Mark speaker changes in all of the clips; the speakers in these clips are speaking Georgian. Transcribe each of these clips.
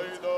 Speaker 1: Oh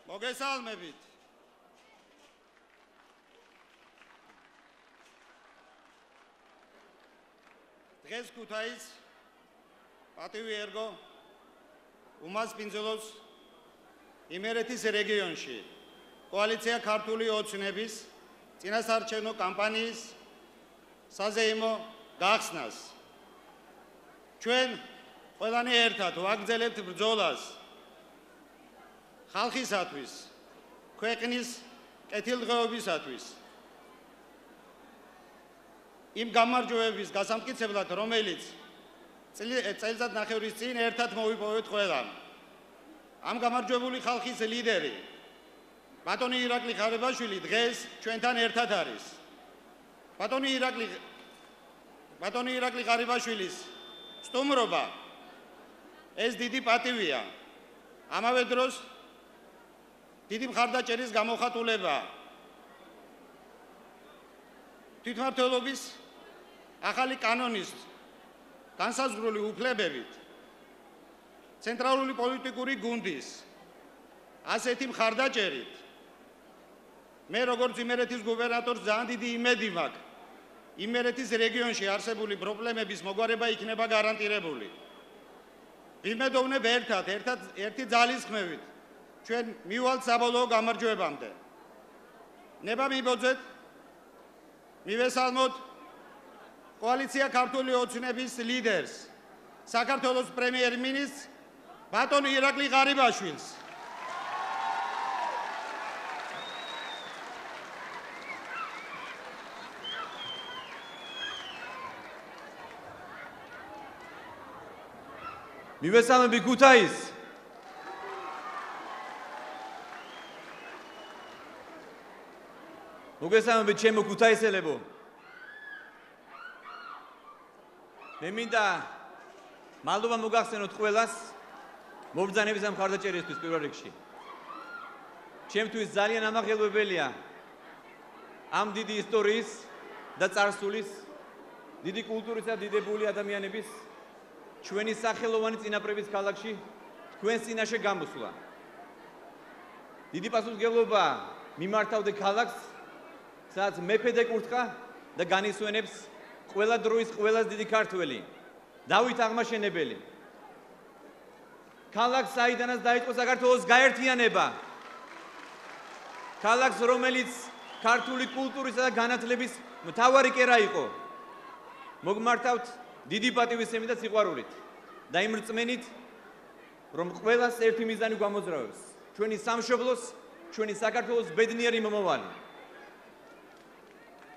Speaker 1: მოგესალმებით. დღეს ქუთაის პატივი ერგო უმას პინძოლოს იმერეთის რეგიონში კოალიცია ქართული ოცნების წინასარჩევნო კამპანიის საზეიმო გახსნას. ჩვენ ყველანი ერთად ვაგრძელებთ ბრძოლას ხალხისათვის, ქვეყნის კეთილდღეობისათვის. იმ გამარჯვებების გასამტკიცებლად, რომელიც წელიწადნახევრის წინ ერთად მოვიპოვეთ ყველა. ამ გამარჯვებული ხალხის ლიდერი ბატონი ირაკლი ღარიბაშვილი დღეს ჩვენთან ერთად არის. ბატონი ირაკლი ღარიბაშვილის სტუმრობა ეს დიდი პატივია. ამავე დროს დიდი მხარდაჭერის გამოხატულება თვითმმართველობის ახალი კანონის განსაზღვრული უფლებებით ცენტრალური პოლიტიკური გუნდის ასეთი მხარდაჭერით მე როგორც იმერეთის გუბერნატორს ძალიან დიდი იმედი მაქვს იმერეთის რეგიონში არსებული პრობლემების მოგვარება იქნება გარანტირებული. ვიმედოვნებ ერთი ძალისხმევით ჩვენ მივალთ საბოლოო გამარჯვებამდე. ნება მიბოძეთ მივესალმოთ კოალიცია ქართული ოცნების ლიდერს საქართველოს პრემიერ-მინისტრს ბატონ ირაკლი ღარიბაშვილს.
Speaker 2: მივესალმები ქუთაის. მოგესალმებით ჩემო ქუთაისელებო. მე მინდა მადლობა მოგახსენოთ ყველას მობრძანების ამ მხარდაჭერისთვის პირველ რიგში. ჩემთვის ძალიან ამაღელვებელია ამ დიდი ისტორიის და წარსულის, დიდი კულტურისა და დიდებული ადამიანების ჩვენი სახელოვანი წინაპრების ქალაქში თქვენს წინაშე გამოსვლა. დიდი პასუხისმგებლობა მიმართავდე ქალაქს, სადაც მეფე დეკურთხა და განისვენებს ყველა დროის ყველაზე დიდი ქართველი, დავით აღმაშენებელი. ქალაქს, საიდანაც დაიწყო საქართველოს გაერთიანება. ქალაქს, რომელიც ქართული კულტურისა და განათლების მთავარი კერა იყო. მოგმართავთ დიდი პატივისცემით და სიყვარულით და იმ რწმენით, რომ ყველას ერთი მიზანი გვამოძრავებს, ჩვენი სამშობლოს, ჩვენი საქართველოს ბედნიერი მომავალი.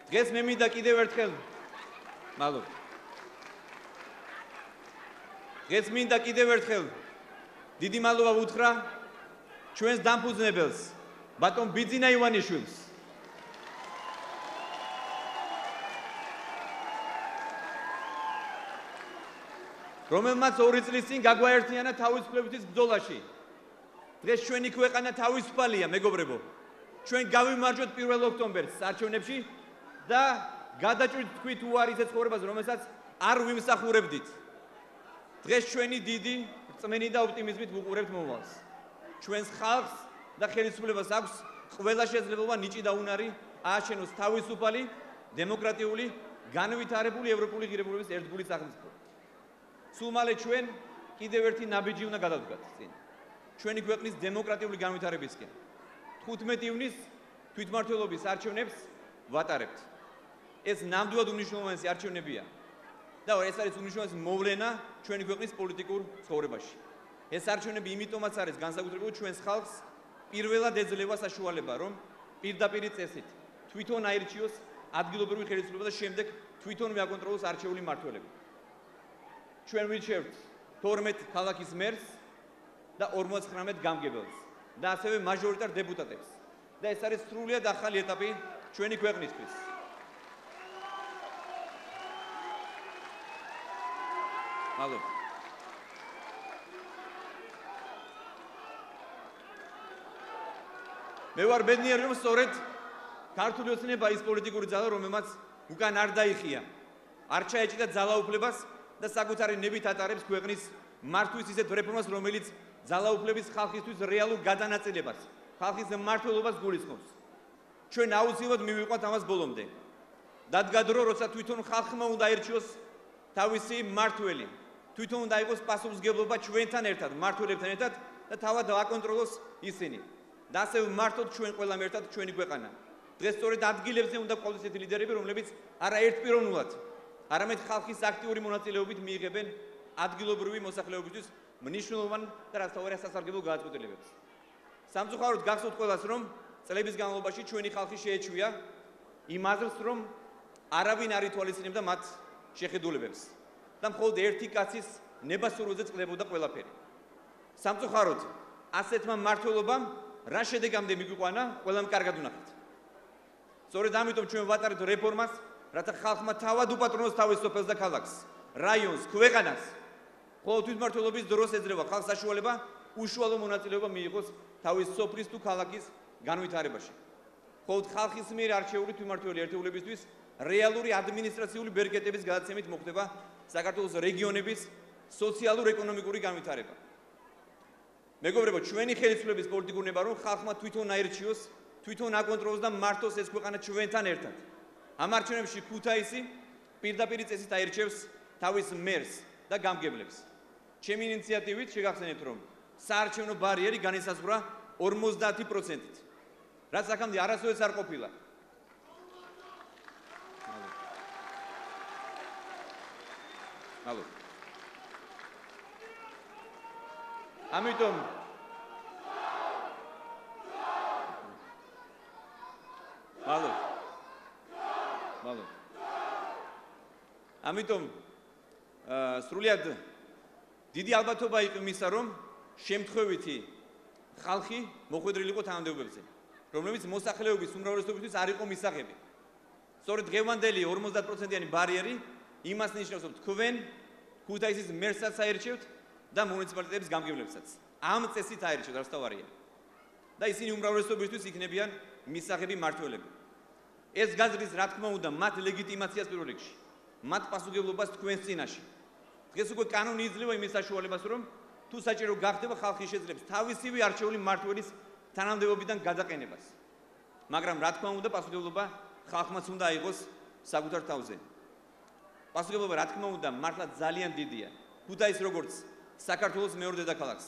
Speaker 2: დღეს მე მინდა კიდევ ერთხელ მადლობა. დღეს მინდა კიდევ ერთხელ დიდი მადლობა ვუთხრა ჩვენს დამფუძნებელს, ბატონ ბიძინა ივანიშვილს. რომელმაც 2 წლის წინ გაგვაერთიანა თავისუფლებისთვის ბრძოლაში. დღეს ჩვენი ქვეყანა თავისუფალია, მეგობრებო. ჩვენ გავიმარჯვეთ 1 ოქტომბერს არჩევნებში და გადაჭრით თქვით უარი ისეთ ცხოვრებას, რომელსაც არ ვიმსახურებდით. დღეს ჩვენი დიდი რწმენი და ოპტიმიზმით ვუყურებთ მომავალს. ჩვენს ხალხს და ხელისუფლებას აქვს ყველა შესაძლებლობა ნიჭი და უნარი ააშენოს თავისუფალი, დემოკრატიული, განვითარებული ევროპული ღირებულების ერთგული სახელმწიფო. სულ მალე ჩვენ კიდევ ერთი ნაბიჯი უნდა გადავდგათ წინ. ჩვენი ქვეყნის დემოკრატიული განვითარებისკენ. 15 ივნისს თვითმმართველობის არჩევნებს ვატარებთ. ეს ნამდვილად უმნიშვნელოვანესი არჩევნებია და ეს არის უმნიშვნელოვანესი მოვლენა ჩვენი ქვეყნის პოლიტიკურ ცხოვრებაში. ეს არჩევნები იმიტომაც არის განსაკუთრებული ჩვენს ხალხს პირველად ეძლევა საშუალება, რომ პირდაპირ წესით თვითონ აირჩიოს ადგილობრივი ხელისუფლება და შემდეგ თვითონ მიაკონტროლოს არჩეული მმართველები. ჩვენ ვირჩევთ 12 ქალაქის მერს და 59 გამგებელს და ასევე მაჟორიტარ დეპუტატებს. და ეს არის სრულიად ახალი ეტაპი ჩვენი ქვეყნისთვის. მადლობა. მე ვარ ბედნიერი, რომ სწორედ ქართული ოცნება ის პოლიტიკური ძალა, რომელმაც უკან არ დაიხია, არ ჩაეჭიდა ძალაუფლებას და საკუთარი ნებით ატარებს ქვეყნის მართვის ისეთ რეფორმას, რომელიც ძალაუფლების ხალხისთვის რეალურ გადანაწილებას ხალხის მმართველობას გულისხმობს. ჩვენ აუცილებლად მივიყვათ ამას ბოლომდე. დადგა დრო, როცა თვითონ ხალხმა უნდა აირჩიოს თავისი მმართველი. თვითონ უნდა იყოს პასუხისმგებლობა ჩვენთან ერთად, მმართველებთან ერთად და თავად დააკონტროლოს ისინი. და ასე ვმართოთ ჩვენ ყველამ ერთად ჩვენი ქვეყანა. დღეს სწორედ ადგილებზე უნდა ყოლოს ესეთი ლიდერები, რომლებიც არა ერთპიროვნულად, არამედ ხალხის აქტიური მონაწილეობით მიიღებენ ადგილობრივი მოსახლეობისთვის მნიშვნელოვან და რასთავარია სასარგებლო გადაწყვეტილებებს. სამწუხაროდ გახსოვთ ყველას, რომ წლების განმავლობაში ჩვენი ხალხი შეეჩვია იმ აზრს, რომ არავინ არ ითვალისწინებდა მათ შეხედულებებს და მხოლოდ ერთი კაცის ნებასურვებზე წყდებოდა ყველაფერი. სამწუხაროდ ასეთმა მმართველობამ რა შედეგამდე მიგვიყვანა, ყველამ კარგად ვნახეთ. სწორედ ამიტომ ჩვენ ვატარებთ რეფორმას, რათა ხალხმა თავად უპატრონოს თავის სოფელს და ქალაქს, რაიონს, ქვეყანას. მხოლოდ თვითმმართველობის დროს ეძლევა ხალხს საშუალება უშუალო მონაწილეობა მიიღოს თავის სოფლის თუ ქალაქის განვითარებაში. მხოლოდ ხალხის მიერ არჩეული თვითმმართველი ერთეულებისთვის რეალური ადმინისტრაციული ბერკეტების გადაცემით მოხდება საქართველოს რეგიონების სოციალურ-ეკონომიკური განვითარება. მეგობრებო, ჩვენი ხელისუფლების პოლიტიკური ნება რომ ხალხმა თვითონ აირჩიოს, თვითონ აკონტროლოს და მართოს ეს ქვეყანა ჩვენთან ერთად. ამ არჩევნებში ქუთაისი პირდაპირ წესით აირჩევს თავის მერს და გამგებლებს. ჩემი ინიციატივით შეგახსენებთ, რომ საარჩევნო ბარიერი განისაზღვრა 50%-ით, რაც აქამდე არასოდეს არ ყოფილა. ამიტომ სრულიად დიდი ალბათობა იყო იმისა, რომ შემთხვევითი ხალხი მოხვედრილიყო თანამდებობებზე, რომლებიც მოსახლეობის უმრავლესობისთვის არ იყო მისაღები. სწორედ დღევანდელი 50%-იანი ბარიერი იმას ნიშნავს, რომ თქვენ ქუთაისის მერსაც აერჩევთ და მუნიციპალიტეტების გამგებლებსაც. ამ წესით აერჩევთ, რასთავარია. და ისინი უმრავლესობისთვის იქნებიან მისაღები მმართველები. ეს გაზრდის, რა თქმა უნდა, მათ ლეგიტიმაციას პირველ რიგში, მათ პასუხისმგებლობას თქვენს წინაშე. დღეს უკვე კანონი იძლევა იმის საშუალებას, რომ თუ საჭირო გახდება, ხალხი შეძლებს თავისივე არჩეული მმართველის თანამდებობიდან გადაყენებას. მაგრამ რა თქმა უნდა, პასუხისმგებლობა ხალხმაც უნდა აიღოს საკუთარ თავზე. პასუხისმგებლობა, რა თქმა უნდა, მართლა ძალიან დიდია. ქუთაისი როგორც საქართველოს მეორე დედაქალაქს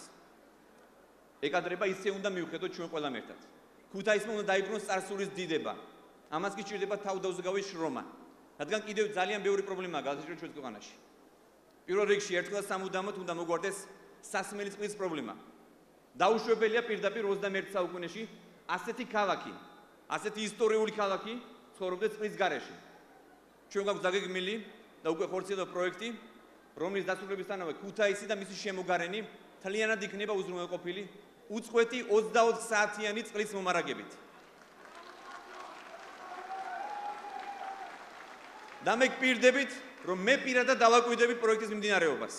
Speaker 2: ეკადრება, ისე უნდა მივხედოთ ჩვენ ყველამ ერთად. ქუთაისმა უნდა დაიბრუნოს წარსულის დიდება. ამას კი სჭირდება თავდაუზგავი შრომა, რადგან კიდევ ძალიან ბევრი პრობლემაა გადასაჭრელი ჩვენს ქვეყანაში. პირველ რიგში ერთხელ სამუდამოდ უნდა მოგვარდეს სასმელი წყლის პრობლემა. დაუშვებელია პირდაპირ 21 საუკუნეში ასეთი ქალაქი, ასეთი ისტორიული ქალაქი ცხოვრობდეს წყლის გარეშე. ჩვენ გვაქვს დაგეგმილი და უკვე ხორციელდება პროექტი, რომლის დასრულებისთანავე ქუთაისი და მისი შემოგარენი მთლიანად იქნება უზრუნველყოფილი უწყვეტი 24 საათიანი წყლის მომარაგებით. და მე გპირდებით, რომ მე პირადად დავაკვირდებით პროექტის მიმდინარეობას.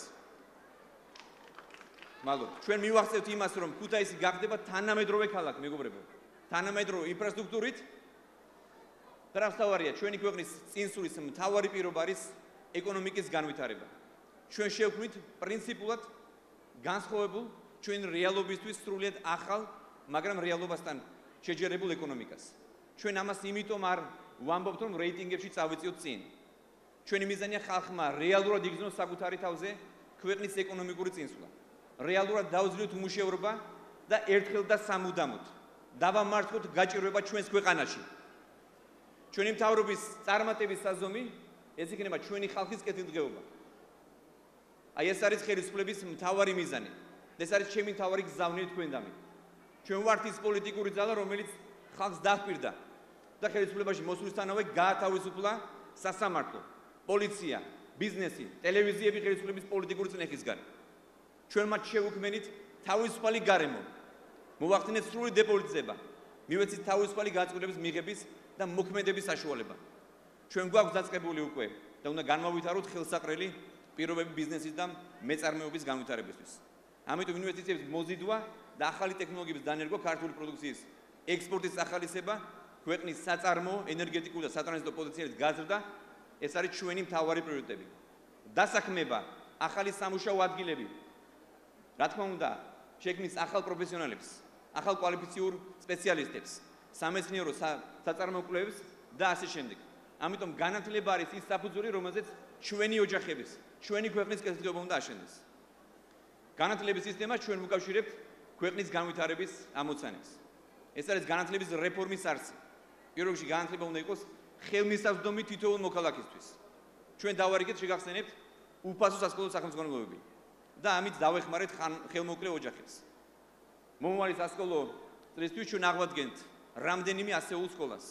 Speaker 2: მაგრამ ჩვენ მივახცევთ იმას, რომ ქუთაისი გახდება თანამედროვე ქალაქი, მეგობრებო. თანამედროვე ინფრასტრუქტურით და რასთავარია, ჩვენი ქვეყნის წინსულის მთავარი პირობა არის ეკონომიკის განვითარება. ჩვენ შევქმნით პრინციპულად განსხვავებულ ჩვენ რეალობისთვის სრულიად ახალ, მაგრამ რეალობასთან შეჯერებულ ეკონომიკას. ჩვენ ამას იმიტომ არ ვამბობთ, რომ რეიტინგებში წავიწიოთ წინ. ჩვენი მიზანია ხალხმა რეალურად იგრძნოს საკუთარი თავზე ქვეყნის ეკონომიკური წინსვლა. რეალურად დაუძლიოთ უმუშევრობა და ერთხელ და სამუდამოდ დავამართოთ გაჭირვება ჩვენს ქვეყანაში. ჩვენი მთავრობის წარმატების საზომი ეს იქნება ჩვენი ხალხის კეთილდღეობა. აი ეს არის ხელისუფლების მთავარი მიზანი. ეს არის ჩემი მთავარი გზავნილი თქვენდამი. ჩვენ ვართ ის პოლიტიკური ძალა, რომელიც ხალხს დაჰკვირდა და ხელისუფლებაში მოსვლისთანავე გაათავისუფლა სასამართლო, პოლიცია, ბიზნესი, ტელევიზიები ხელისუფლების პოლიტიკური წინეხისგან. ჩვენ მათ შევუქმნით თავისუფალი გარემო. მოვახდინეთ სრული დეპოლიტიზება, მივეცით თავისუფალი გადაწყვეტილების მიღების და მოქმედების საშუალება. ჩვენ გვაქვს დაწყებული უკვე და უნდა განმავითაროთ ხელსაყრელი პირობები ბიზნესის და მეწარმეობის განვითარებისთვის. ამიტომ ინვესტიციების მოზიდვა და ახალი ტექნოლოგიების დანერგვა, ქართული პროდუქციის ექსპორტის ახალისება, ქვეყნის საწარმოო, ენერგეტიკული და სატრანზიტო პოტენციალის გაზრდა, ეს არის ჩვენი მთავარი პრიორიტეტები. დასაქმება, ახალი სამუშაო ადგილები, რა თქმა უნდა, შექმნის ახალ პროფესიონალებს, ახალ კვალიფიციურ სპეციალისტებს, სამეცნიერო საწარმოო და ასე შემდეგ. ამიტომ განათლება არის ის საფუძველი, რომელზეც ჩვენი ოჯახების, ჩვენი ქვეყნის კეთილდღეობა უნდა აშენდეს. განათლების სისტემა ჩვენ უკავშირებთ ქვეყნის განვითარების ამოცანებს. ეს არის განათლების რეფორმის არსი. პირველ რიგში განათლება უნდა იყოს ხელმისაწვდომი თითოეულ მოქალაქისთვის. ჩვენ დავარიგეთ შეგახსენებთ უფასო სასკოლო სახელმძღვანელოები და ამით დავეხმარეთ ხელმოკლე ოჯახებს. მომავალი სასკოლო წლისთვის ჩვენ აღვადგენთ რამდენიმე ასეულ სკოლას.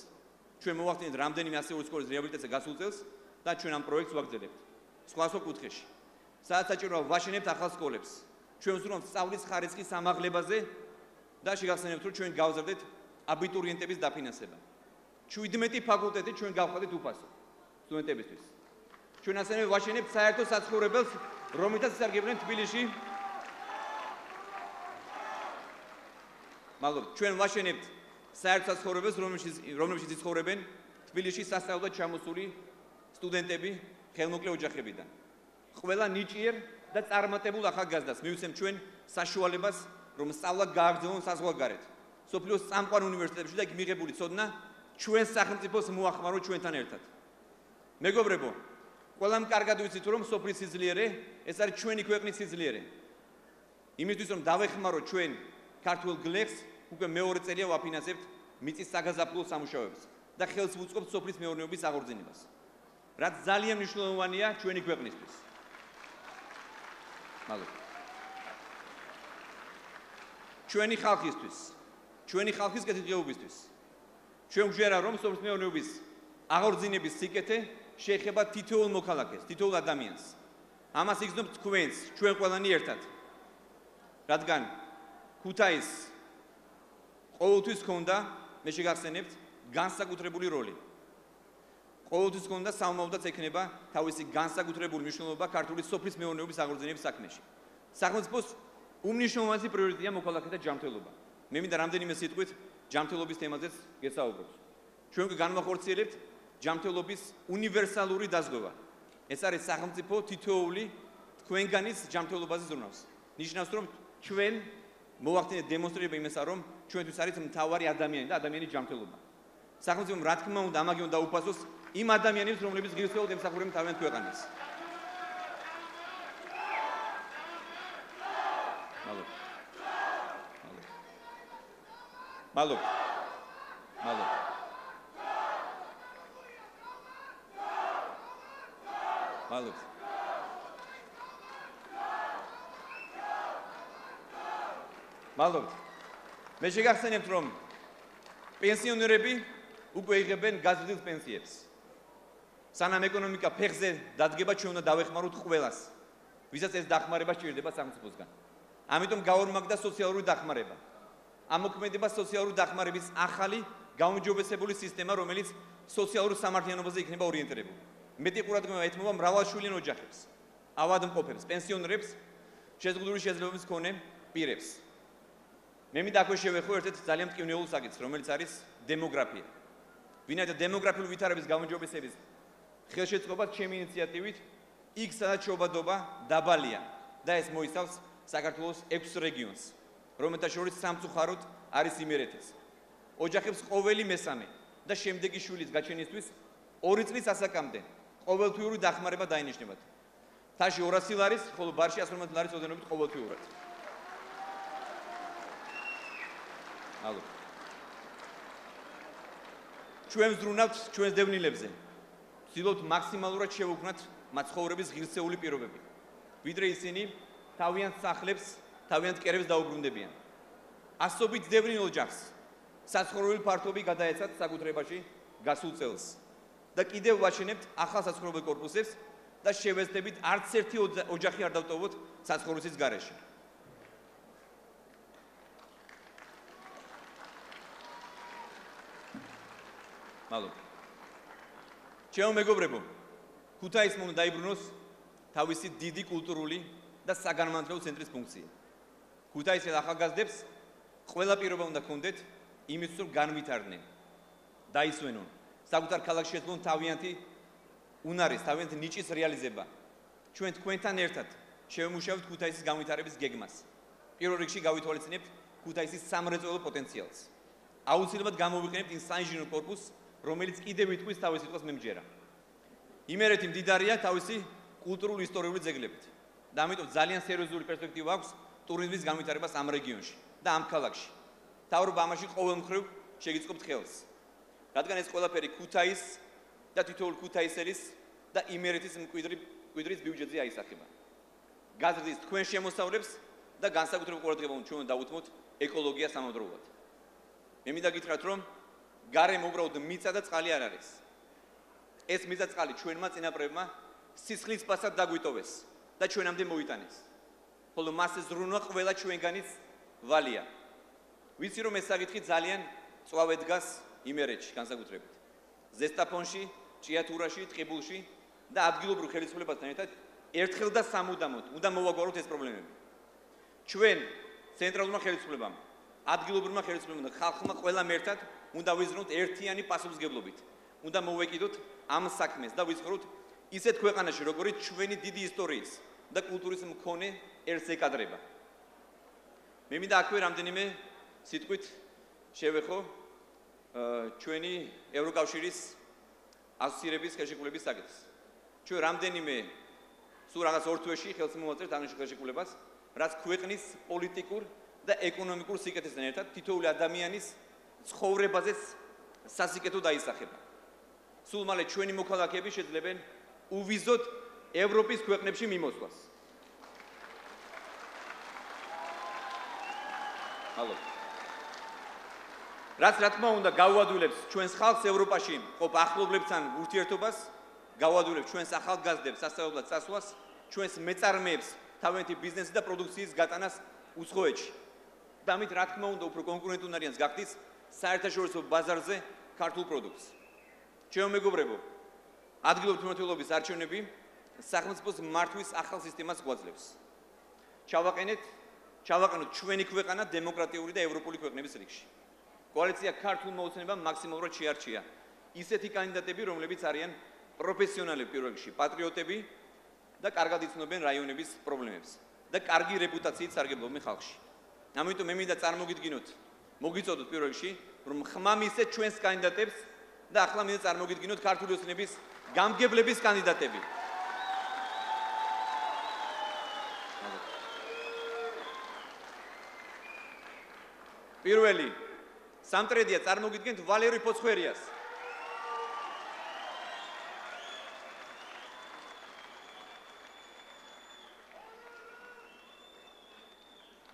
Speaker 2: ჩვენ მოვახდინეთ რამდენიმე ასეული სკოლის რეაბილიტაცია გასულ წელს და ჩვენ ამ პროექტს ვაგრძელებთ. სხვა კუთხეში, სადაც საჭიროა ვაშენებთ ახალ სკოლებს. ჩვენ ვსურვებთ სწავლის ხარისხის ამაღლებაზე და შეგახსენებთ, რომ ჩვენ გავზარდეთ აბიტურიენტების დაფინანსება. 17 ფაკულტეტი ჩვენ გავხადეთ უფასო სტუდენტებისთვის. ჩვენ ასევე ვაშენებთ საერთო საცხოვრებელს, რომლითაც ისარგებლენ თბილისში. მადლობა. ჩვენ ვაშენებთ საერთო საცხოვრებელს, რომლებშიც იცხოვრებენ თბილისში სასწავლებლად ჩამოსული სტუდენტები ხელმოკლე ოჯახებიდან. ყველა ნიჭიერ და წარმატებულ ახალგაზრდას მივცემ ჩვენ საშუალებას, რომ სწავლა გააგრძელონ საზღვარგარეთ. სოფლიოს წამყვან უნივერსიტეტებში და იქ მიღებული ცოდნა ჩვენ სახელმწიფოს მოახმარო ჩვენთან ერთად. მეგობრებო, ყველამ კარგად ვიცით, რომ სოფლის სიძლიერე ეს არის ჩვენი ქვეყნის სიძლიერე. იმისთვის რომ დავეხმაროთ ჩვენ ქართულ გლეხს, უკვე მეორე წელია ვაფინანსებთ მიწის საგაზაფხულო სამუშაოებს და ხელს ვუწყობთ სოფლის მეურნეობის აღორძინებას, რაც ძალიან მნიშვნელოვანია ჩვენი ქვეყნისთვის. მადლობა. ჩვენი ხალხისთვის, ჩვენი ხალხის კეთილდღეობისთვის. ჩვენ ვჯერა, რომ სოფლის მეურნეობის აღორძინების სიკეთე შეეხება თითოეულ მოქალაქეს, თითოეულ ადამიანს. ამას იგრძნობთ თქვენს, ჩვენ ყველანი ერთად. რადგან ქუთაის ყოველთვის ჰქონდა, მე შეგახსენებთ, განსაკუთრებული როლი. ყოველთვის ჰქონდა საომავლოდაც ექნება თავისი განსაკუთრებული მნიშვნელობა ქართული სოფლის მეურნეობის აღორძინების საქმეში. სახელმწიფოს უმნიშვნელოვანესი პრიორიტეტია მოქალაქეთა ჯანმრთელობა. მე მინდა რამდენიმე სიტყვით ჯანმრთელობის თემაზეც გესაუბროთ. ჩვენ უკვე განვახორციელებთ ჯანმრთელობის უნივერსალური დაზღვევა. ეს არის სახელმწიფო თითოეული თქვენგანის ჯანმრთელობაზე ზრუნავს. ნიშნავს, რომ ჩვენ მოვახდინეთ დემონსტრირება იმისა, რომ ჩვენთვის არის მთავარი ადამიანი და ადამიანის ჯანმრთელობა. სახელმწიფომ რა თქმა უნდა ამაგი უნდა უფასოს იმ ადამიანებს, რომლებიც ღირსეულად ემსახურებენ თავიანთ ქვეყანას. მადლობა. მე შეგახსენებთ, რომ პენსიონერები უკვე იღებენ გაზრდილ პენსიებს. სანამ ეკონომიკა ფეხზე დადგება, ჩვენ უნდა დავეხმაროთ ყველას, ვისაც ეს დახმარება სჭირდება სახელმწიფოსგან. ამიტომ გავორმაგდა სოციალური დახმარება. ამოქმედება სოციალური დახმარების ახალი გაუმჯობესებული სისტემა, რომელიც სოციალურ სამართლიანობაზე იქნება ორიენტირებული. მეტი ყურადღება ეთმობა მრავალშვილიან ოჯახებს, ავადმყოფებს, პენსიონერებს, შეზღუდული შესაძლებლობის მქონე პირებს. მე მინდა აქვე შევეხო ერთ-ერთ ძალიან მტკივნეულ საკითხს, რომელიც არის დემოგრაფია. ვინაიდან დემოგრაფიული ვითარების გაუმჯობესების ხელშეწყობა ჩემი ინიციატივით იქ, სადაც შობადობა დაბალია და ეს მოიცავს საქართველოს 6 რეგიონს, რომელთა შორის სამწუხაროდ არის იმერეთის. ოჯახებს ყოველი მესამე და შემდეგი შვილის გაჩენისთვის 2 წლის ასაკამდე ყოველთვიური დახმარება დაინიშნებათ. თაში 200 ლარის, ხოლო ბარში 150 ლარის ოდენობით ყოველთვიურად. ალო. ჩვენ ვზრუნავთ ჩვენს დევნილებზე. ვცდილობთ მაქსიმალურად შევუქმნათ მათ ცხოვრების ღირსეული პირობები, ვიდრე ისინი თავიანთ სახლებს, თავიანთ კერებს დაუბრუნდებიან. ასობით დევნილ ოჯახს საცხოვრებელი ფართობი გადაეცათ საკუთრებაში გასულ წელს და კიდევ ვაშენებთ ახალ საცხოვრებელ კორპუსებს და შევეცდებით არც ერთი ოჯახი არ დავტოვოთ საცხოვრებელის გარეშე. მადლობა. ჩემო მეგობრებო, ქუთაისმა უნდა დაიბრუნოს თავისი დიდი კულტურული და საგანმანათლებლო ცენტრის ფუნქცია. ქუთაისელ ახალგაზრდებს ყველა პირობა უნდა ჰქონდეთ იმისთვის, რომ განვითარდნენ, დაისვენონ, საკუთარ ქალაქში შეძლონ თავიანთი უნარის, თავიანთი ნიჭის რეალიზება. ჩვენ თქვენთან ერთად შევემუშავებთ ქუთაისის განვითარების გეგმას. პირველ რიგში გავითვალისწინებთ ქუთაისის სამრეწველო პოტენციალს. აუცილებლად გამოვიყენებთ იმ საინჟინრო კორპუსს, რომელიც კიდევ ითქვის თავის სიტყვას მემჯერა. იმერეთი მდიდარია თავისი კულტურული ისტორიული ძეგლებით და ამიტომ ძალიან სერიოზული პერსპექტივა აქვს ტურიზმის განვითარებას ამ რეგიონში და ამ ქალაქში. მთავრობა ამაში ყოველ მხრივ შეგიწყობთ ხელს. რადგან ეს ყველაფერი ქუთაის და თითოეულ ქუთაისელის და იმერეთის მკვიდრის ბიუჯეტზე აისახება. გაზრდის თქვენ შემოსავლებს და განსაკუთრებულ ყურადღება უნდა ჩვენ დავუთმოთ ეკოლოგიას ამავდროულად. მე მინდა გითხრათ, რომ გარემო უბრალოდ მიწა და წყალი არ არის. ეს მიწა წყალი ჩვენმა წინაპრებმა სისხლის პასად დაგვიტოვეს და ჩვენამდე მოიტანეს. ხოლო მას ზრუნვა ყველა ჩვენგანიც ვალია. ვიცი რომ ეს საკითხი ძალიან წვავე დგას იმერეთში განსაკუთრებით. ზესტაფონში, ჭიათურაში, ტყიბულში და ადგილობრივ ხელისუფლებასთან ერთად ერთხელ და სამუდამოდ უნდა მოვაგვაროთ ეს პრობლემები. ჩვენ ცენტრალურმა ხელისუფლებამ, ადგილობრივმა ხელისუფლებამ და ხალხმა ყველამ ერთად უნდა ვიზრუნოთ ერთიანი პასუხისმგებლობით. უნდა მოვეკიდოთ ამ საქმეს და ვიცხოვროთ ისეთ ქვეყანაში, როგორიც ჩვენი დიდი ისტორიის და კულტურის მქონე ერთს ეკადრება. მე მინდა აქვე რამდენიმე სიტყვით შევეხო ჩვენი ევროკავშირის ასოცირების ხელშეკრულების საკითხს. ჩვენ რამდენიმე სულ რაღაც 2 თვეში ხელს მოვაწერთ ამ ხელშეკრულებას, რაც ქვეყნის პოლიტიკურ და ეკონომიკურ სიკეთესთან ერთად თითოეული ადამიანის ცხოვრებაზე სასიკეთო დაისახება. სულ მალე ჩვენი მოქალაქეები შეძლებენ უვიზოდ ევროპის ქვეყნებში მიმოსვლას. ალო. რაც რა თქმა უნდა გავუადვილებს ჩვენს ხალხს ევროპაში ყოფ ახლობლებთან ურთიერთობას, გავუადვილებს ჩვენს ახალგაზრდებს სასწავლებლად წასვლას, ჩვენს მეწარმეებს თავიანთი ბიზნესის და პროდუქციის გატანას უცხოეთში. და ამით რა თქმა უნდა უფრო კონკურენტუნარიანს გახდის საერთაშორისო ბაზარზე ქართულ პროდუქტს. ჩემო მეგობრებო, ადგილობრივი მმართველობის არჩევნები სახელმწიფოს მართვის ახალ სისტემას გვაძლევს. ჩავაყენოთ ჩვენი ქვეყანა დემოკრატიული და ევროპული ქვეყნების რიგში. კოალიცია ქართულ მოუწნებამ მაქსიმალურად შეარჩია ისეთი კანდიდატები, რომლებიც არიან პროფესიონალები პირველ რიგში, პატრიოტები და კარგად იცნობენ რაიონების პრობლემებს და კარგი რეპუტაციით სარგებლობენ ხალხში. ამიტომ მე მინდა წარმოგიდგინოთ, მოგიწოდოთ პირველ რიგში, რომ ხმამისეთ ჩვენს კანდიდატებს და ახლა მინდა წარმოგიდგინოთ ქართული ოცნების გამგებლების კანდიდატები. პირველი სამტრედია წარმოგიდგენთ ვალერი ფოცხვერიას.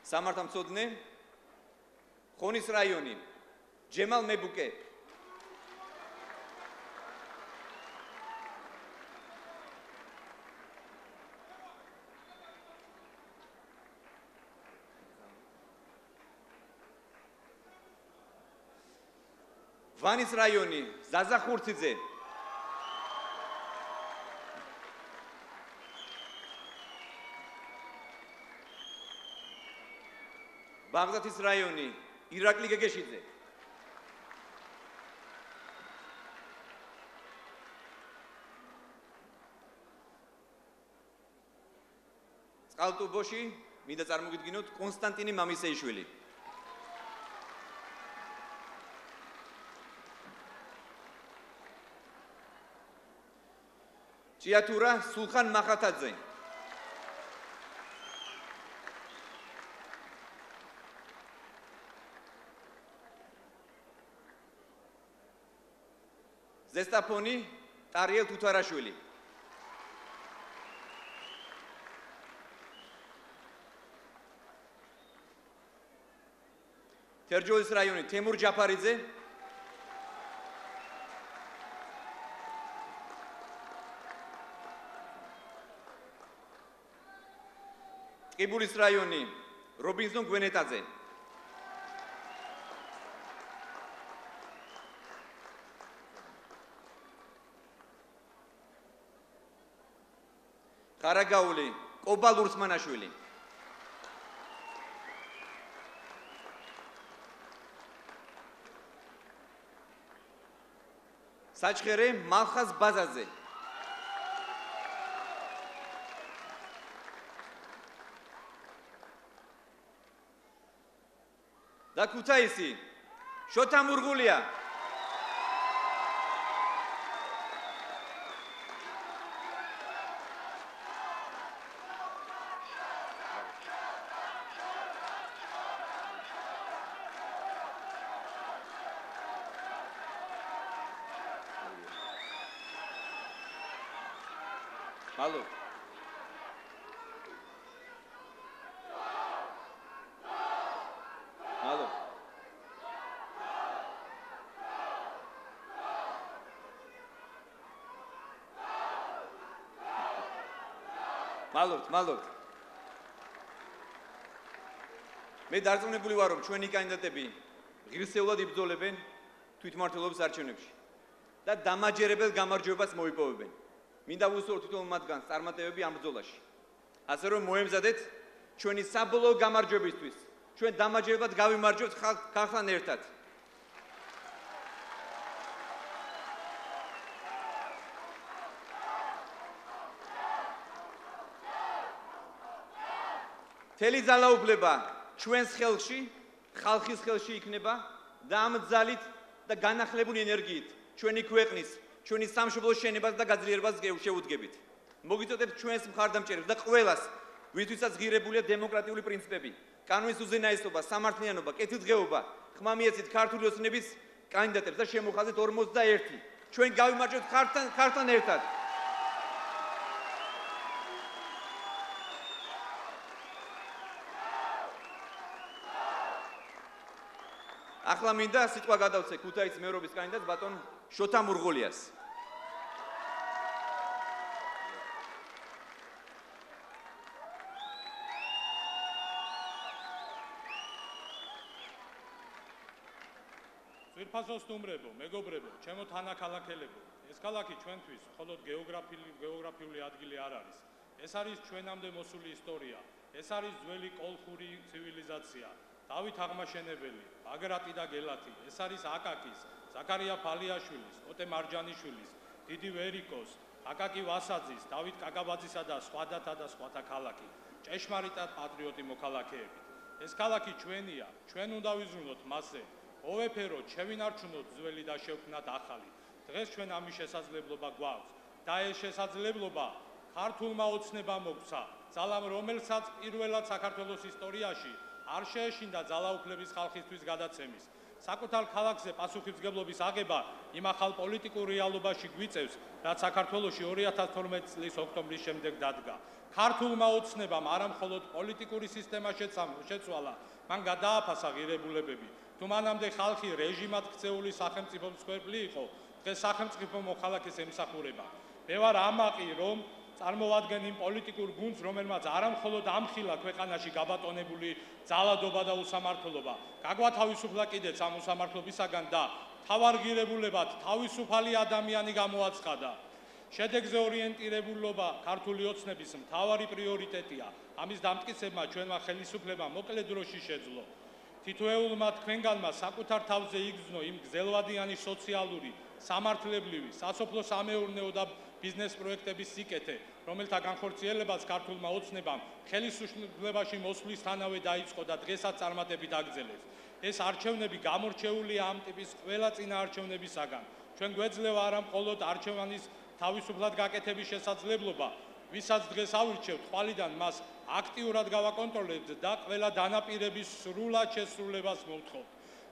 Speaker 2: სამართალმცოდნე ხონის რაიონი ჯემალ მებუკე. ვანის რაიონი ზაზა ხურციძე. ბაღდათის რაიონი ირაკლი გეგეშიძე. წყალტუბოში მინდა წარმოგიდგინოთ კონსტანტინე მამისეიშვილი. ჭიათურა სულხან მახათაძე. ზესტაფონი ტარიელ თუთარაშვილი. თერჯოლის რაიონი თემურ ჯაფარიძე. ტყიბულის რაიონი რობინზონ გვენეტაძე. ხარაგაული კობალ ურსმანაშვილი. საჩხერე მალხაზ ბაზაძე. და ქუთაისი შოთა მურღულია. Алло. Алло. მალოთ. მე დარწმუნებული ვარ, რომ ჩვენი კანდიდატები ღირსეულად იბრძოლებენ თვითმმართველობის არჩევნებში და დამაჯერებელ გამარჯვებას მოიპოვებენ. მინდა ვუსურვოთ თვითონ მათგანს წარმატებები ამ ბრძოლაში. ასე რომ მოემზადეთ ჩვენი საბოლოო გამარჯვებისთვის. ჩვენ დამაჯერებლად გავიმარჯვებთ ხალხთან ერთად. თელი ძალაუფლება ჩვენს ხელში, ხალხის ხელში იქნება და ამ ძალით და განახლებულ ენერგიით ჩვენი ქვეყნის, ჩვენი სამშობლოს შენებას და გაძლიერებას შევუდგებით. მოგიწოდებთ ჩვენს მხარდამჭერებს და ყველას, ვისთვისაც ღირებულია დემოკრატიული პრინციპები, კანონის უზენაესობა, სამართლიანობა, კეთილდღეობა, ხმამიეცით ქართული ოცნების კანდიდატებს და შემოხაზეთ 41. ჩვენ გავიმარჯვებთ ხალხთან ერთად. ახლა მინდა სიტყვა გადავცე ქუთაისის მერობის კანდიდატს ბატონ შოთა მურღულიას.
Speaker 3: ძვირფასო სტუმრებო, მეგობრებო, ჩემო თანაქალაქელებო, ეს ქალაქი ჩვენთვის მხოლოდ გეოგრაფიული ადგილი არ არის. ეს არის ჩვენამდე მოსული ისტორია, ეს არის ძველი კოლხური ცივილიზაცია. დავით აღმაშენებელი, ბაგრატი და გელათი, ეს არის აკაკის, ზაქარია ფალიაშვილის, ოტე მარჯანიშვილის, დიდი ვერიკოს, აკაკი ვასაძის, დავით კაკაბაძისა და სხვათა ქალაქი, ჭეშმარიტად პატრიოტი მოქალაქეებით. ეს ქალაქი ჩვენია, ჩვენ უნდა ვიზრუნოთ მასზე, ოვეფეროთ, შევინარჩუნოთ ძველი და შევქმნათ ახალი. დღეს ჩვენ ამის შესაძლებლობა გვაქვს და ეს შესაძლებლობა ქართულმა ოცნებამ მოგვცა, ძალამ რომელსაც პირველად საქართველოს ისტორიაში არ შეეშინდა ძალაუფლების ხალხისთვის გადაცემის. საკუთარ ქალაქზე პასუხისმგებლობის აღება იმ ახალ პოლიტიკურ რეალობაში გვიწევს, რაც საქართველოში 2012 წლის ოქტომბრის შემდეგ დადგა. ქართულმა ოცნებამ არა მხოლოდ პოლიტიკური სისტემა შეცვალა, მან გადააფასა ღირებულებები. თუ მანამდე ხალხი რეჟიმად ქცეული სახელმწიფოს მსხვერპლი იყო, დღეს სახელმწიფო მოქალაქეს ემსახურება. მე ვარ ამაყი, რომ წარმოვადგენ იმ პოლიტიკურ გუნდს, რომელმაც არა მხოლოდ ამხილა ქვეყანაში გაბატონებული ძალადობა და უსამართლობა, გაგვათავისუფლა კიდეც ამ უსამართლობისაგან და თავარღირებულებად თავისუფალი ადამიანი გამოაცხადა. შედეგზე ორიენტირებულობა ქართული ოცნების მთავარი პრიორიტეტია. ამის დამტკიცებმა ჩვენმა ხელისუფლებამ მოკლე დროში შეძლო. თითოეულმა თქვენგანმა საკუთარ თავზე იგრძნო იმ გრძელვადიანი სოციალური, სამართლებრივი, სასოფლო-სამეურნეო და ბიზნეს პროექტების სიკეთე, რომელთა განხორციელებას ქართულმა ოცნებამ ხელისუფლებაში მოსვლისთანავე დაიწყო და დღესაც წარმატებით აგრძელებს. ეს არჩევნები გამორჩეულია ამ ტიპის ყველა წინაარჩევნებისაგან. ჩვენ გვეძლევა არა მხოლოდ არჩევანის თავისუფლად გაკეთების შესაძლებლობა, ვისაც დღეს ავირჩევთ, ხვალიდან მას აქტიურად გავაკონტროლებთ და ყველა დანაპირების სრულად შესრულებას მოვთხოვთ.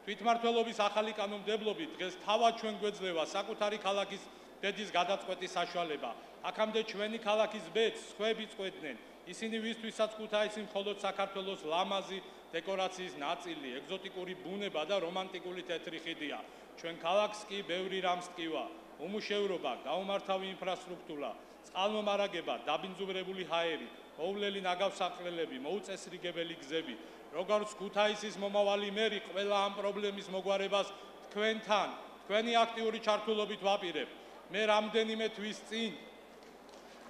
Speaker 3: თვითმმართველობის ახალი კანონმდებლობით დღეს თავად ჩვენ გვეძლევა საკუთარი ქალაქის ბედის გადაწყვეტის საშუალება. აქამდე ჩვენი ქალაქის ბედს სხვები წყვეტდნენ. ისინი ვისთვისაც ქუთაისი მხოლოდ საქართველოს ლამაზი დეკორაციის ნაწილი, ეგზოტიკური ბუნება და რომანტიკული თეთრი ხიდია. ჩვენ ქალაქს კი ბევრი რამს ტკივა. უმუშევრობა, გაუმართავი ინფრასტრუქტურა, წყალმომარაგება, დაბინძურებული ჰაერი, მოვლელი ნაგავსაყრელები, მოუწესრიგებელი გზები. როგორც ქუთაისის მომავალი მერი, ყველა ამ პრობლემის მოგვარებას თქვენთან, თქვენი აქტიური ჩართულობით ვაპირებ. მე რამდენიმე თვის წინ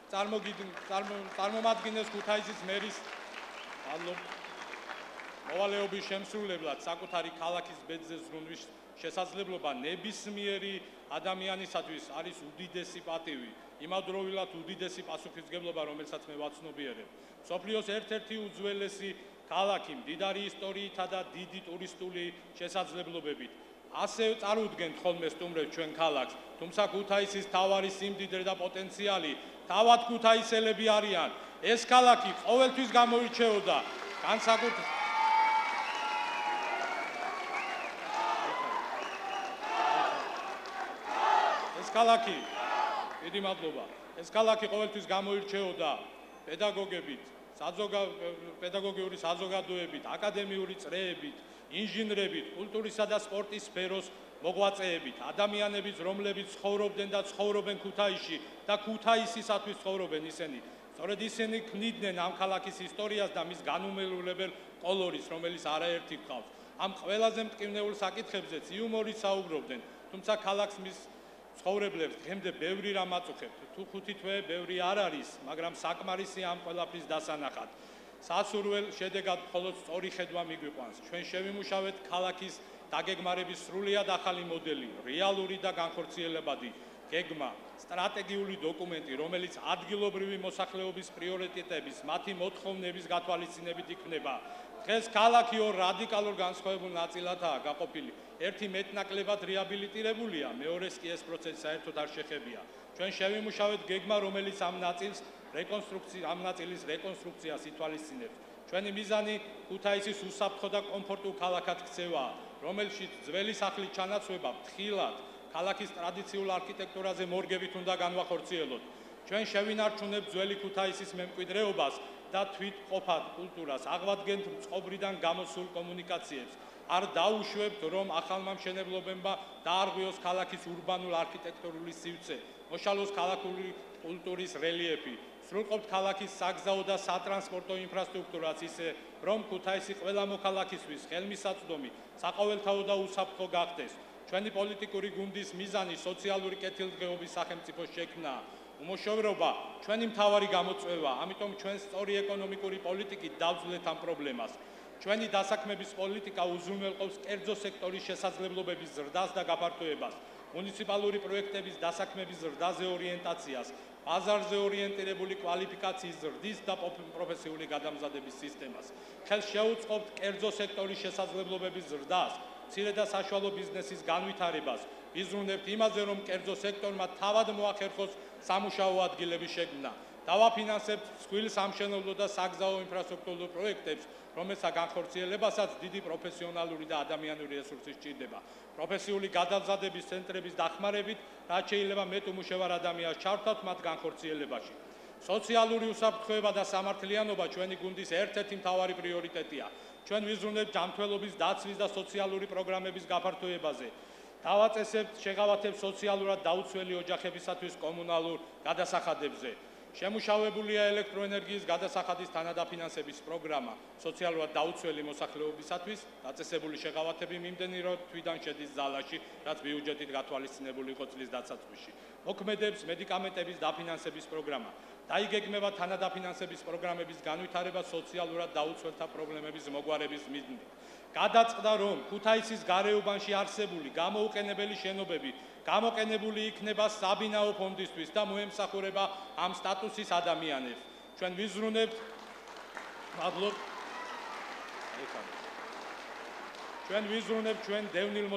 Speaker 3: წარმომადგენს ქუთაისის მერის მოვალეობის შემსრულებლად საკუთარი ქალაქის ბედზე ზრუნვის შესაძლებლობა ნებისმიერი ადამიანისათვის არის უდიდესი პატივი, იმავდროულად უდიდესი პასუხისმგებლობა, რომელსაც მე ვაცნობიერებ. მსოფლიოს ერთ-ერთი უძველესი ქალაქი მდიდარი ისტორიითა და დიდი ტურისტული შესაძლებლობებით. ასე წარუდგენთ ხოლმე სტუმრებს ჩვენ ქალაქს, თუმცა ქუთაისის მთავარი სიმდიდრე და პოტენციალი თავად ქუთაისელები არიან. ეს ქალაქი ყოველთვის გამოირჩეოდა განსაკუთრებით ქალაქი, დიდი მადლობა. ეს ქალაქი ყოველთვის გამოირჩეოდა პედაგოგებით, პედაგოგიური საზოგადოებით, აკადემიური წრეებით, ინჟინრებით, კულტურისა და სპორტის სფეროს მოღვაწეებით, ადამიანებით, რომლებიც ცხოვრობდნენ და ცხოვრობენ ქუთაისში და ქუთაისისათვის ცხოვრობენ ისინი. სწორედ ისინი ქმნიდნენ ამ ქალაქის ისტორიას და მის განუმეორებელ კოლორიტს, რომელიც არაერთი გყავს. ამ ყველაზე მტკივნეულ საკითხებზეც იუმორით საუბრობდნენ, თუმცა ქალაქს მის ცხოვრებლებს დღემდე ბევრი რამ აწუხებთ. თუ 5 თვე ბევრი არ არის, მაგრამ საკმარისია ამ ყველაფრის დასანახად. სასურველ შედეგად მხოლოდ სწორი ხედვა მიგვიყვანს. ჩვენ შევიმუშავეთ ქალაქის დაგეგმარების სრულიად ახალი მოდელი, რეალური და განხორციელებადი გეგმა, სტრატეგიული დოკუმენტი, რომელიც ადგილობრივი მოსახლეობის პრიორიტეტების, მათი მოთხოვნების გათვალისწინებით იქნება. დღეს ქალაქი ორ რადიკალურ განსხვავებულ ნაწილადაა გაყოფილი. ერთი მეტნაკლებად რეაბილიტირებულია, მეორეს კი ეს პროცესი საერთოდ არ შეხებია. ჩვენ შევიმუშავეთ გეგმა, რომელიც ამ ნაწილის რეკონსტრუქციას ითვალისწინებს. ჩვენი მიზანი ქუთაისის უსაფრთხო და კომფორტულ ქალაქად ქცევაა, რომელშიც ძველი სახლის ჩანაცვლება ფრთხილად ქალაქის ტრადიციულ არქიტექტურაზე მორგებით უნდა განვახორციელოთ. ჩვენ შევინარჩუნებთ ძველი ქუთაისის მემკვიდრეობას და თვითყოფად კულტურას, აღვადგენთ წყობრიდან გამოსულ კომუნიკაციებს. არ დაუშვებთ, რომ ახალმა მშენებლობებმა დაარღვიოს ქალაქის ურბანულ არქიტექტურული სივრცე, მოშალოს ქალაქური კულტურის რელიეფი. სრულყოფთ ქალაქის საგზაო და სატრანსპორტო ინფრასტრუქტურას ისე, რომ ქუთაისი ყველა მოქალაქისთვის ხელმისაწვდომი, საყოველთაო და უსაფრთხო გახდეს. ჩვენი პოლიტიკური გუნდის მიზანი სოციალური კეთილდღეობის სახელმწიფოს შექმნაა. უმოშოვრობა ჩვენი მთავარი გამოწვევა, ამიტომ ჩვენ სწორი ეკონომიკური პოლიტიკით დავძლეთ ამ პრობლემას. ჩვენი დასაქმების პოლიტიკა უზრუნველყოფს კერძო სექტორის შესაძლებლობების ზრდას და გაფართოებას, მუნიციპალური პროექტების დასაქმების ზრდაზე ორიენტაციას, ბაზარზე ორიენტირებული კვალიფიკაციის ზრდის და პროფესიული გადამზადების სისტემას. ხელს შეუწყობთ კერძო სექტორის შესაძლებლობების ზრდას, მცირე და საშუალო ბიზნესის განვითარებას. ვიზრუნებთ იმაზე, რომ კერძო სექტორმა თავად მოახერხოს სამუშაო ადგილების შექმნა. დავაფინანსებთ მსხვილ სამშენებლო და საგზაო ინფრასტრუქტურულ პროექტებს, რომელთა განხორციელებასაც დიდი პროფესიონალური და ადამიანური რესურსი სჭირდება. პროფესიული გადამზადების ცენტრების დახმარებით, რაც შეიძლება მეტ უმუშევარ ადამიანს ჩართვათ მათ განხორციელებაში. სოციალური უსაფრთხოება და სამართლიანობა ჩვენი გუნდის ერთ-ერთი მთავარი პრიორიტეტია. ჩვენ ვიზრუნებთ ჯანმრთელობის დაცვის და სოციალური პროგრამების გაფართოებაზე. დავაწესებთ შეღავათებს სოციალურად დაუცველი ოჯახებისათვის კომუნალურ გადასახადებზე. შემუშავებულია ელექტროენერგიის გადასახადის თანადაფინანსების პროგრამა სოციალურად დაუცველი მოსახლეობისათვის. დაწესებული შეღავათები მიმდევნო თვიდან შედის ზალაში, რაც ბიუჯეტით გათვალისწინებული იყო წლის დასაწყისში. მოქმედებს მედიკამენტების დაფინანსების პროგრამა. დაიგეგმება თანადაფინანსების პროგრამების განვითარება სოციალურად დაუცველთა პრობლემების მოგვარების მიზნით. გადაწყდა, რომ ქუთაისის გარეუბანში არსებული გამოუყენებელი შენობები გამოყენებული იქნება საბინაო ფონდისთვის და მოემსახურება ამ სტატუსის ადამიანებს. ჩვენ ვიზრუნებთ ჩვენ დევნილ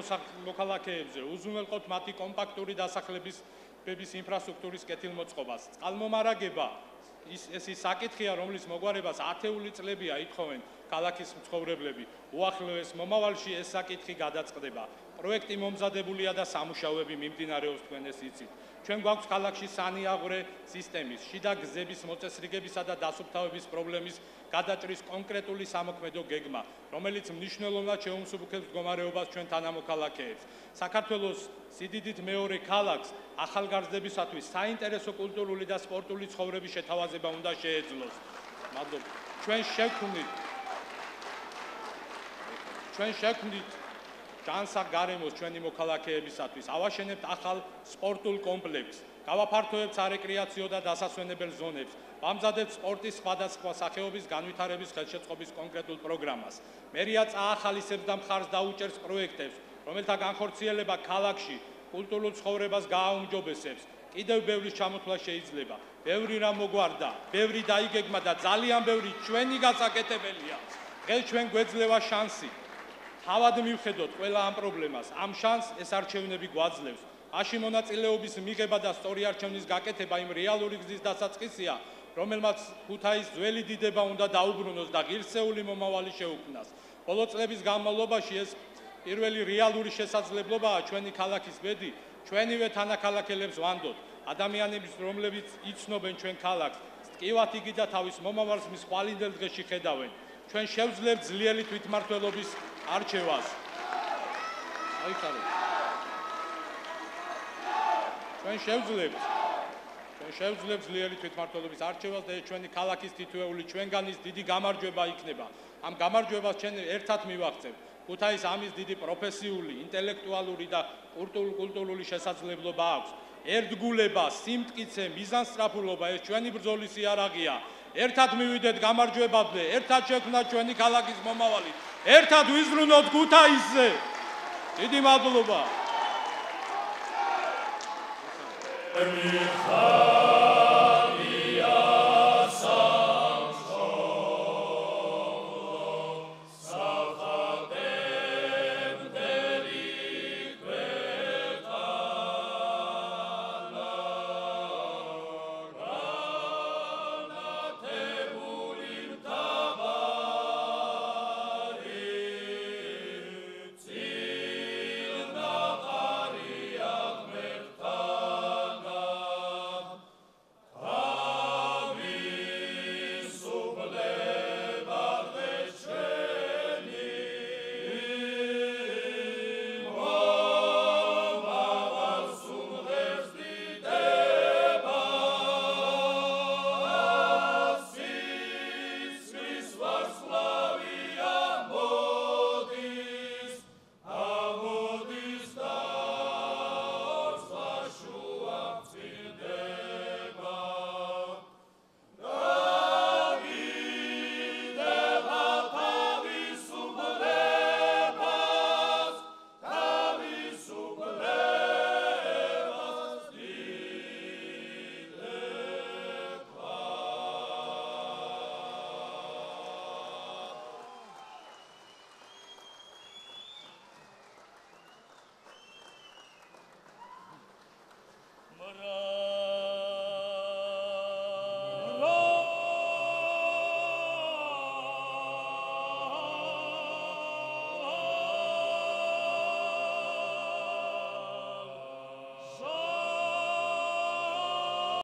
Speaker 3: მოქალაქეებზე, უზრუნველყოფთ მათი კომპაქტური დასახლების ინფრასტრუქტურის კეთილმოწყობას. წყალმომარაგება ეს საკითხია, რომლის მოგვარებას ათეული წლებია ითხოვენ ქალაქის მცხოვრებლები. უახლოეს მომავალში ეს საკითხი გადაწყდება. პროექტი მომზადებულია და სამუშაოები მიმდინარეობს, თქვენ ეს იცით. ჩვენ გვაქვს ქალაქში სანიაღვრე სისტემის, შიდა გზების მოწესრიგებისა და დასუფთავების პრობლემის გადაჭრის კონკრეტული სამოქმედო გეგმა, რომელიც მნიშვნელოვნად შეუმსუბუქებს მდგომარეობას ჩვენ თანამოქალაქეებს. საქართველოს სიდიდით მეორე ქალაქს ახალგაზრდებისათვის საინტერესო კულტურული და სპორტული ცხოვრების შეთავაზება უნდა შეეძლოს. მადლობა. ჩვენ შექმნით განსაკუთრებით ჩვენი მოქალაქეებისათვის ავაშენებთ ახალ სპორტულ კომპლექსს, გავაფართოებთ სარეკრეაციო და დასასვენებელ ზონებს, ვამზადებთ სპორტის სხვადასხვა სახეობის განვითარების ხელშეწყობის კონკრეტულ პროგრამას. მერია წაახალისებს და მხარს დაუჭერს პროექტებს, რომელთა განხორციელება ქალაქში კულტურულ ცხოვრებას გააუმჯობესებს. კიდევ ბევრი ჩამოთვლა შეიძლება. ბევრი რამ მოგვარდა, ბევრი დაიგეგმა და ძალიან ბევრი ჩვენი გასაკეთებელია. დღეს ჩვენ გვეძლევა შანსი თავად მივხედოთ ყველა ამ პრობლემას. ამ შანსს ეს არჩევნები გვაძლევს. მაშინ მონაწილეობის მიღება და სწორი არჩევნის გაკეთება იმ რეალური გზის დასაწყისია, რომელმაც ქუთაისის ძველი დიდება უნდა დაუბრუნოს და ღირსეული მომავალი შეუქმნას. ბოლო წლების განმავლობაში ეს პირველი რეალური შესაძლებლობაა ჩვენი ქალაქის ბედი, ჩვენივე თანაქალაქელებს ვანდოთ, ადამიანებს, რომლებიც იცნობენ ჩვენ ქალაქს, ტკივათ იგი და თავის მომავალს მის ხვალინდელ დღეში ხედავენ. ჩვენ შევძლებთ ძლიერი თვითმმართველობის არჩევას. ჩვენ შევძლებთ ძლიერი თვითმმართველობის არჩევას და ჩვენი ქალაქის თითოეული ჩვენგანის დიდი გამარჯვება იქნება. ამ გამარჯვებას ჩვენ ერთად მივაღწევთ. ქუთაისს ამის დიდი პროფესიული, ინტელექტუალური და კულტურული შესაძლებლობა აქვს. ერთგულება, სიმტკიცე, მიზანსწრაფულობა ეს ჩვენი ბრძოლის იარაღია. ერთად მივიდეთ გამარჯვებამდე, ერთად შევქმნათ ჩვენი ქალაქის მომავალი. ერთად ვიზრუნოთ ქუთაისზე. დიდი მადლობა.